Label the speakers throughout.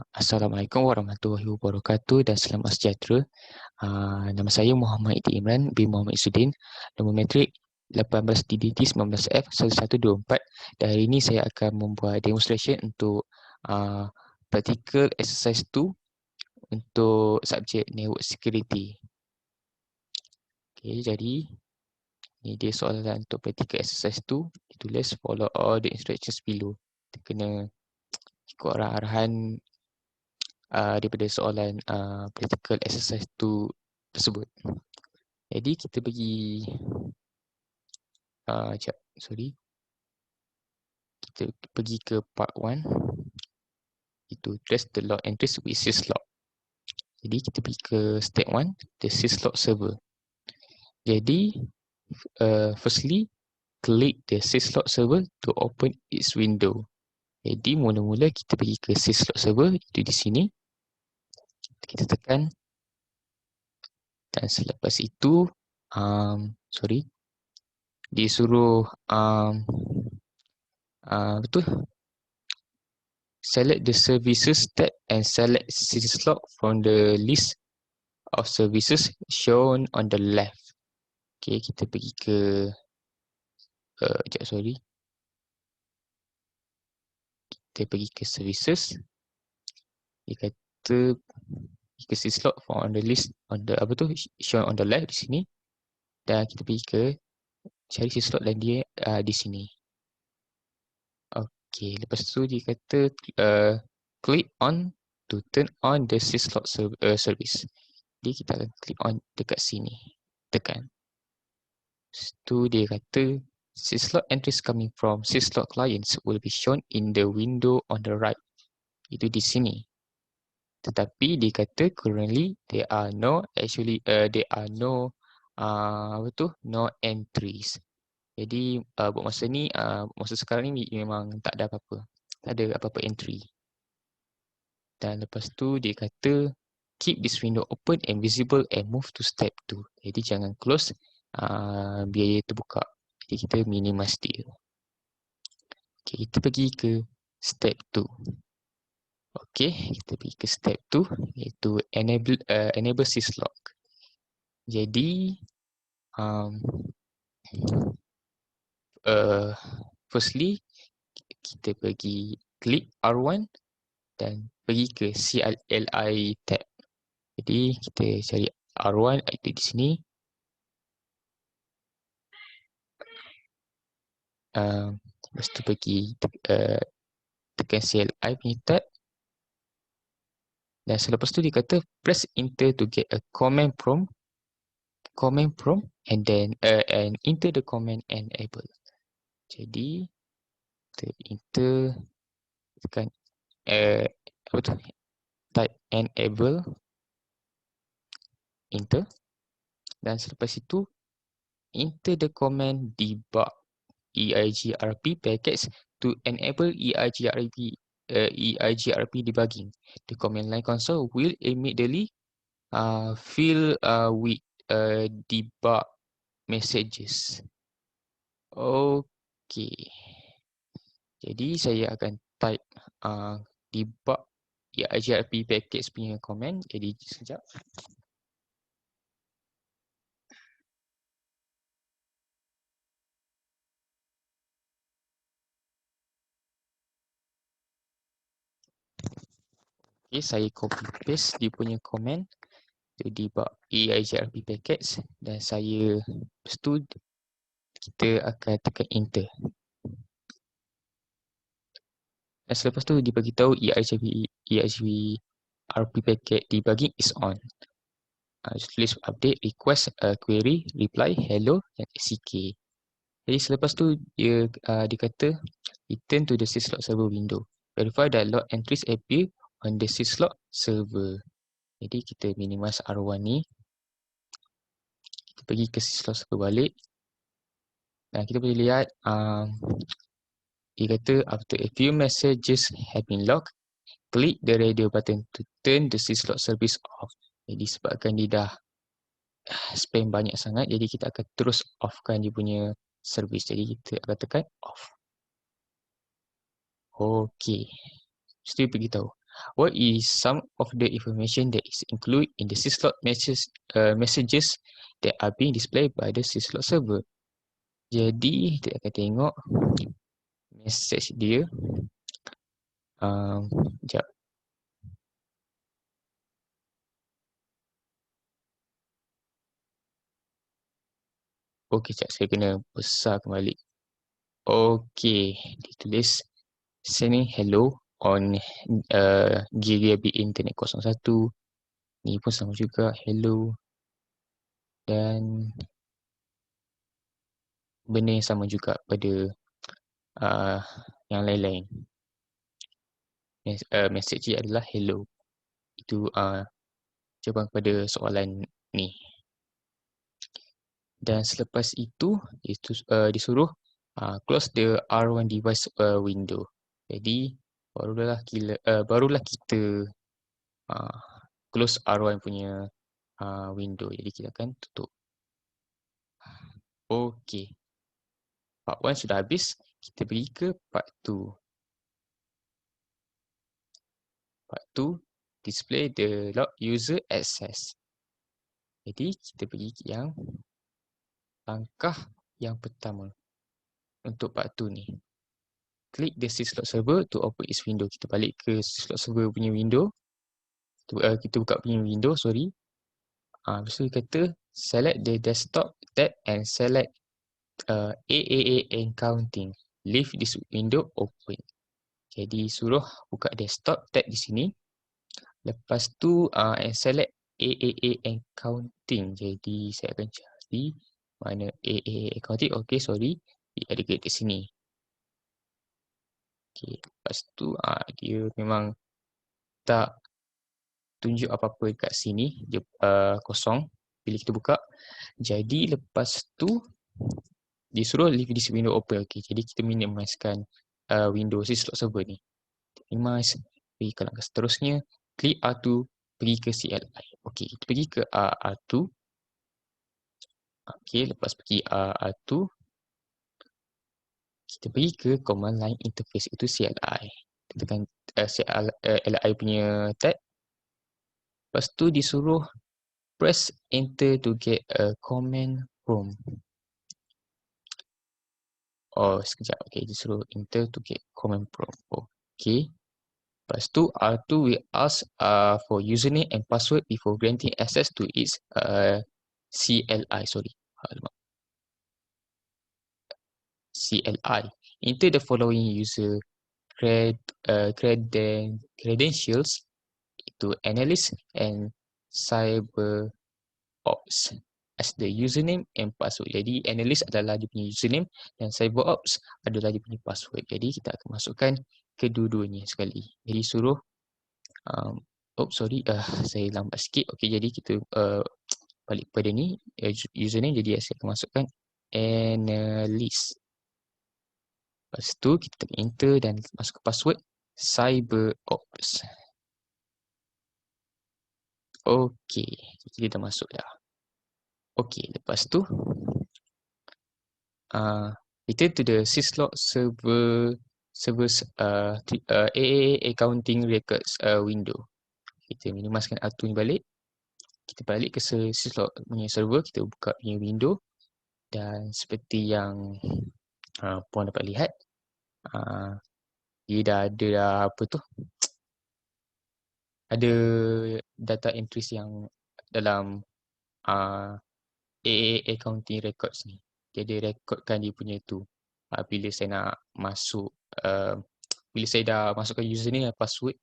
Speaker 1: Assalamualaikum warahmatullahi wabarakatuh dan selamat sejahtera. Nama saya Muhammad Iti Imran bin Muhammad Isudin, nombor metrik 18DDT 19F 1124, dan hari ini saya akan membuat demonstration untuk practical exercise 2 untuk subjek network security. Okay, jadi ini dia soalan untuk practical exercise 2, ditulis follow all the instructions below. Kita kena ikut arahan daripada soalan practical exercise 2 tersebut. Jadi kita pergi kita pergi ke part 1, itu trace the log entries with syslog. Jadi kita pergi ke step 1, the syslog server. Jadi firstly click the syslog server to open its window. Jadi mula-mula kita pergi ke syslog server, itu di sini. Kita tekan, dan selepas itu disuruh select the services tab and select syslog from the list of services shown on the left. Okay, kita pergi ke kita pergi ke services. Dia kata ke syslog from on the list on the shown on the left di sini, dan kita pergi ke cari syslog dan dia di sini. Okay, lepas tu dia kata click on to turn on the syslog service. Jadi kita akan click on dekat sini, tekan. Lepas tu dia kata syslog entries coming from syslog clients will be shown in the window on the right. Itu di sini. Tetapi dia kata currently there are no no entries. Jadi buat masa ni, masa sekarang ni memang tak ada apa-apa. Tak ada apa-apa entry. Dan lepas tu dia kata keep this window open and visible and move to step 2. Jadi jangan close biar dia terbuka. Jadi kita minimize dia. Okay, kita pergi ke step 2. Okay, kita pergi ke step 2, iaitu enable syslog. Jadi firstly kita pergi klik R1 dan pergi ke CLI tab. Jadi kita cari R1 itu di sini. Lepas tu pergi tekan CLI punya tab. Dan selepas tu dia kata press enter to get a command prompt and then and enter the command enable. Jadi kita enter, tekan type enable, enter, dan selepas itu enter the command debug EIGRP packets to enable EIGRP debugging. The command line console will immediately fill with debug messages. Okay. Jadi saya akan type debug EIGRP packets punya command. Jadi sekejap. Okay, saya copy paste dia punya comment to debug EIGRP packets, dan saya lepas tu kita akan tekan enter. Dan selepas tu dia bagi tahu EIGRP packet debugging is on. Tulis update, request, query, reply, hello dan CK. Jadi selepas tu dia kata return to the syslog server window. Verify that log entries appear on the syslog server. Jadi kita minimize R1 ni. Kita pergi ke syslog server balik. Dan kita boleh lihat dia kata after a few messages have been logged, click the radio button to turn the syslog service off. Jadi sebabkan dia dah spam banyak sangat, jadi kita akan terus offkan dia punya service. Jadi kita akan tekan off. Okey. Mesti beritahu What is some of the information that is included in the syslog messages that are being displayed by the syslog server? Jadi kita akan tengok message dia. Sekejap. Okey, sekejap saya kena besar kembali. Okey, ditulis sending hello on Gigabit Internet 01. Ni pun sama juga, hello. Dan benda yang sama juga pada yang lain-lain. Message dia adalah hello. Itu jawapan kepada soalan ni. Dan selepas itu disuruh close the R1 device window. Jadi barulah kita close R1 punya window. Jadi kita akan tutup. Okey. Part 1 sudah habis. Kita pergi ke part 2. Part 2 display the log user access. Jadi kita pergi ke yang langkah yang pertama untuk part 2 ni. Click the syslog server to open its window. Kita balik ke syslog server punya window. Kita buka punya window, sorry. Lepas tu kata select the desktop tab and select AAA Accounting. Leave this window open. Jadi suruh buka desktop tab di sini. Lepas tu and select AAA Accounting. Jadi saya akan cari mana AAA Accounting. Okay, sorry. Dia ada kat sini. Okay, lepas tu dia memang tak tunjuk apa-apa kat sini. Dia kosong. Bila kita buka. Jadi lepas tu disuruh leave this window open. Okay, jadi kita minimizekan window syslog server ni. Minimize. Pergi ke langkah seterusnya. Klik R2. Pergi ke CLI. Okay, kita pergi ke R2. Okay, lepas pergi R2. Kita pergi ke command line interface. Itu CLI. Kita tekan CLI punya tab. Lepas tu disuruh press enter to get a command prompt. Oh, sekejap. Okay, disuruh enter to get command prompt. Okay. Lepas tu R2 will ask for username and password before granting access to its CLI. Sorry. CLI. Enter the following user credentials to analyst and cyber ops as the username and password. Jadi analyst adalah dia punya username dan cyber ops adalah dia punya password. Jadi kita akan masukkan kedua-duanya sekali. Jadi suruh saya lambat sikit. Okey, jadi kita balik pada ni username. Jadi saya akan masukkan analyst. Lepas tu kita tekan enter dan masuk ke password cyber ops. Okey, kita dah masuk dah. Okey, lepas tu return to the syslog server's AAA accounting records window. Kita minimizekan R2 ni balik. Kita balik ke syslog punya server, kita buka punya window dan seperti yang puan dapat lihat, dia dah ada apa tu? Ada data entries yang dalam AAA accounting records ni. Dia ada rekodkan dia punya tu. Bila saya nak masuk, bila saya dah masukkan username dan password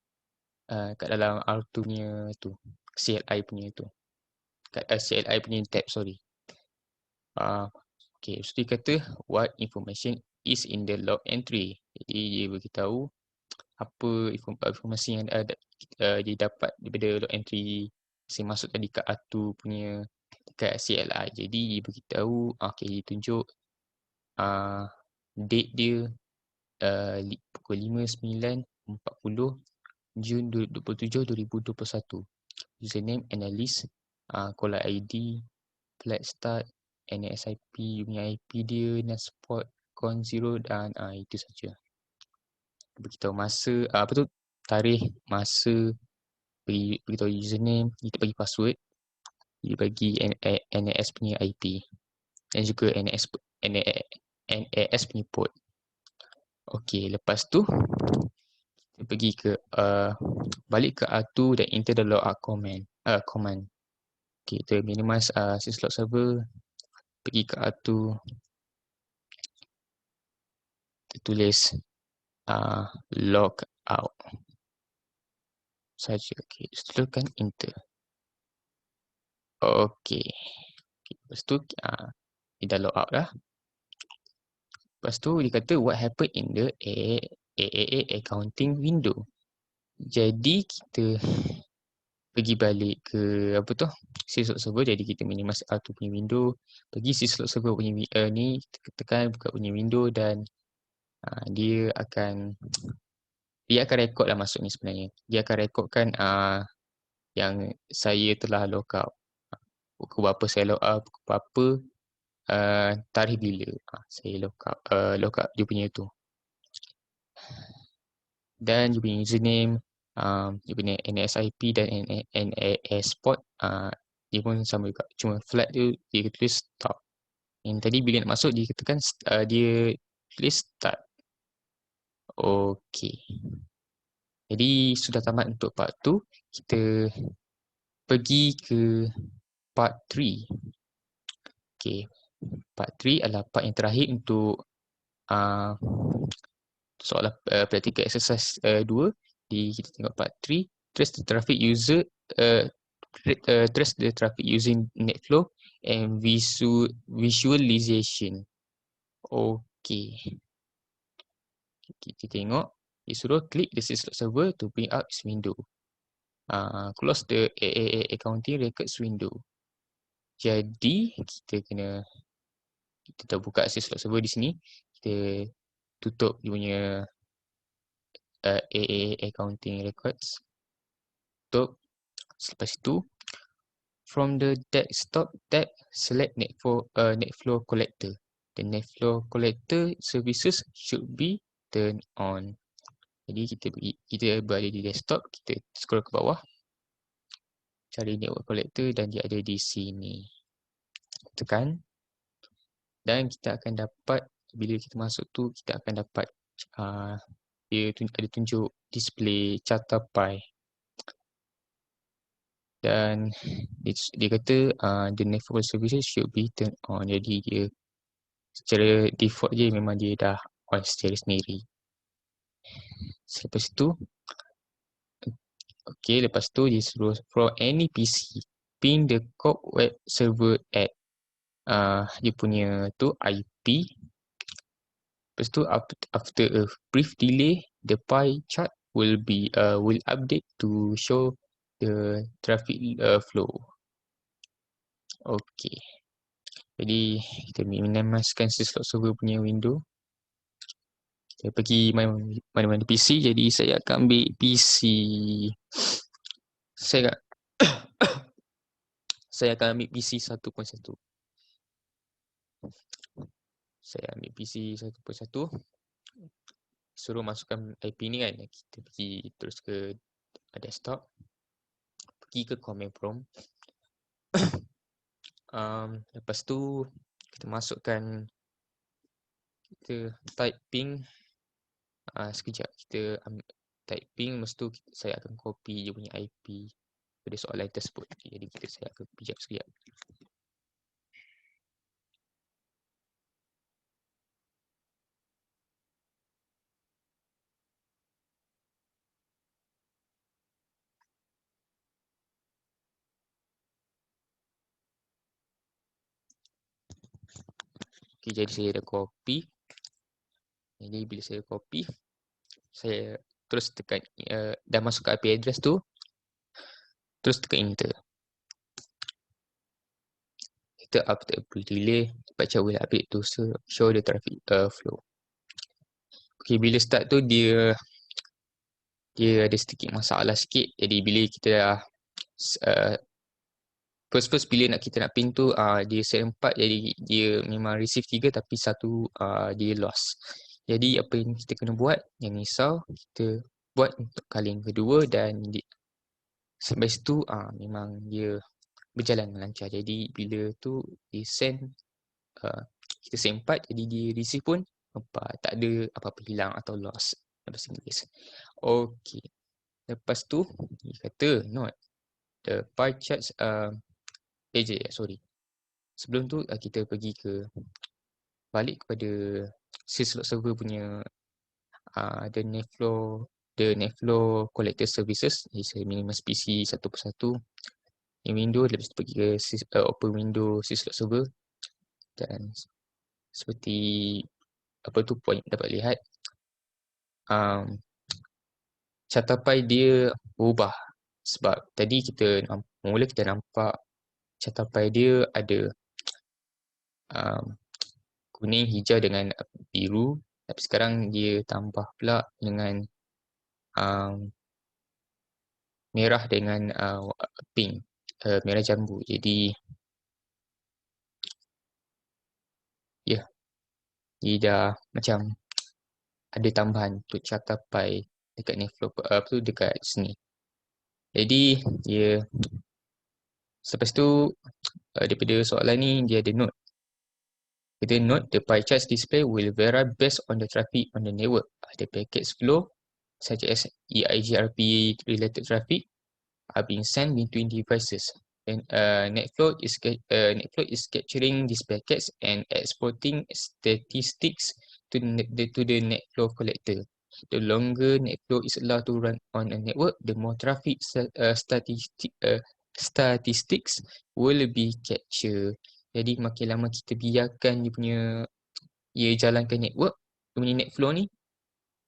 Speaker 1: kat dalam R2 punya tu, CLI punya tu. Kat CLI punya tab, sorry. Okay, so dia kata what information is in the log entry. Jadi dia beritahu apa informasi yang dia dapat daripada log entry saya masuk tadi kat R2 punya dekat CLI. Jadi dia beritahu, okay, dia tunjuk date dia pukul 5:09:40 Jun 27, 2021. Username analyst, caller ID, flat start, NSIP punya IP dia, NetSpot, con 0 dan itu saja. Beritahu masa apa tu, tarikh, masa, beritahu username, kita bagi password, kita bagi NAS punya IP dan juga NAS punya port. Okey, lepas tu kita pergi ke balik ke R2 dan enter the logout command. Okay, kita minimize syslog server, pergi ke R2, kita tulis logout saja. Okay, setelahkan enter. Okay, lepas tu kita logout dah. Lepas tu dia kata what happened in the AAA accounting window. Jadi kita pergi balik ke apa tu, syslog server. Jadi kita minimize R2 punya window, pergi syslog server punya ni, tekan buka punya window dan dia akan rekod lah masuk ni sebenarnya. Dia akan rekodkan yang saya telah logout. Pukul berapa saya logout, pukul berapa, tarikh bila saya logout dia punya tu. Dan dia punya username, dia punya NASIP dan NAS port, dia pun sama juga. Cuma flag tu dia tulis stop. Yang tadi bila nak masuk dia katakan dia tulis start. Okey. Jadi sudah tamat untuk part 2. Kita pergi ke part 3. Okey. Part 3 adalah part yang terakhir untuk soalan practical exercise 2. Kita tengok part 3. Trace the traffic user, trace the traffic using NetFlow and visualization. Okey. Kita tengok, dia suruh click the syslog server to bring up this window. Close the AAA accounting records window. Jadi kita dah buka syslog server di sini. Kita tutup dia punya AAA accounting records. Tutup. Selepas itu, from the desktop tab, select NetFlow collector. The NetFlow collector services should be turned on. Jadi kita berada di desktop, kita scroll ke bawah, cari network collector dan dia ada di sini. Tekan dan kita akan dapat, bila kita masuk tu kita akan dapat dia ada tunjuk display carta pie. Dan dia kata the network services should be turned on. Jadi dia secara default je memang dia dah on secara sendiri. Selepas itu, okey, lepas tu dia suruh from any PC ping the core web server at dia punya tu IP. Lepas tu after a brief delay, the pie chart will update to show the traffic flow. Okey. Jadi kita minimizekan syslog server punya window. Saya pergi mana-mana PC, jadi saya akan ambil PC. Saya akan ambil PC 1.1. Saya ambil PC 1.1. Suruh masukkan IP ni kan. Kita pergi terus ke desktop. Pergi ke command prompt. Lepas tu kita masukkan, kita type ping. Sekejap, kita type ping, lepas tu saya akan copy dia punya IP pada soalan tersebut. Jadi saya akan pijak sekejap. Okay, jadi saya dah copy. Jadi bila saya copy, saya terus tekan dah masuk ke IP address tu, terus tekan enter. Kita after a brief delay, baca will update to show the traffic flow. Okay, bila start tu dia ada sedikit masalah sikit. Jadi bila kita dah first bila kita nak ping tu dia set 4, jadi dia memang receive 3 tapi 1 dia lost. Jadi apa yang kita kena buat, jangan risau, kita buat untuk kali yang kedua dan sampai situ memang dia berjalan lancar. Jadi bila tu dia send, kita send 4, jadi dia receive pun tak ada apa-apa hilang atau loss dalam bahasa Inggeris. Okey. Lepas tu dia kata note the pie charts sorry. Sebelum tu kita pergi balik kepada syslog server punya the NetFlow collector services is a minimum PC satu persatu in window. Lepas tu pergi ke open window syslog server dan seperti apa tu point dapat lihat catapai dia berubah sebab tadi mula kita nampak catapai dia ada kuning, hijau dengan biru, tapi sekarang dia tambah pula dengan merah dengan pink, merah jambu. Jadi dia dah macam ada tambahan untuk catapai dekat NetFlow dekat sini. Jadi selepas tu daripada soalan ni dia ada note. Kita note the pie charts display will vary based on the traffic on the network. The packets flow such as EIGRP related traffic are being sent between devices. And NetFlow is capturing these packets and exporting statistics to the NetFlow collector. The longer NetFlow is allowed to run on a network, the more traffic statistics will be captured. Jadi makin lama kita biarkan ia jalankan network, dia punya NetFlow ni,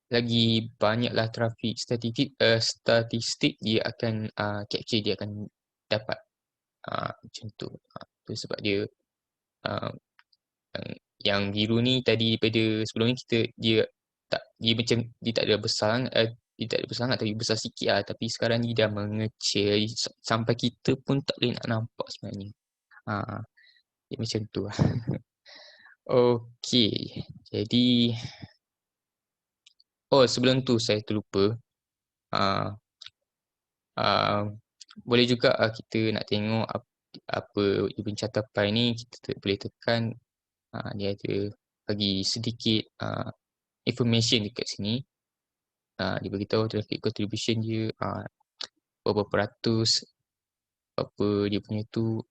Speaker 1: lagi banyaklah trafik statistik dia akan capture, dia akan dapat macam tu. Tu sebab dia yang biru ni tadi daripada sebelum ni dia tak ada besar sangat tapi besar sikit lah, tapi sekarang dia dah mengecil sampai kita pun tak boleh nak nampak sebenarnya. Dia macam tu lah. Okey, jadi sebelum tu saya terlupa, boleh juga kita nak tengok apa event catapai ni, kita boleh tekan, dia ada bagi sedikit information dekat sini. Dia beritahu traffic contribution dia, berapa peratus, apa dia punya tu,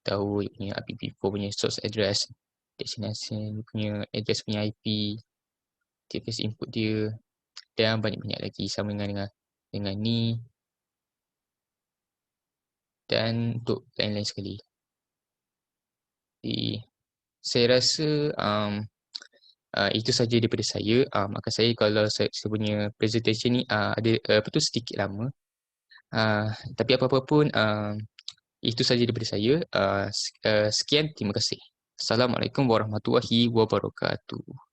Speaker 1: tahu dia punya IPv4 punya source address, destination dia punya address punya IP, TLS input dia dan banyak-banyak lagi sama dengan ni dan untuk lain-lain sekali. Jadi saya rasa itu saja daripada saya. Makan saya kalau saya punya presentation ni ada sedikit lama. Tapi apa-apa pun itu saja daripada saya. Sekian, terima kasih. Assalamualaikum warahmatullahi wabarakatuh.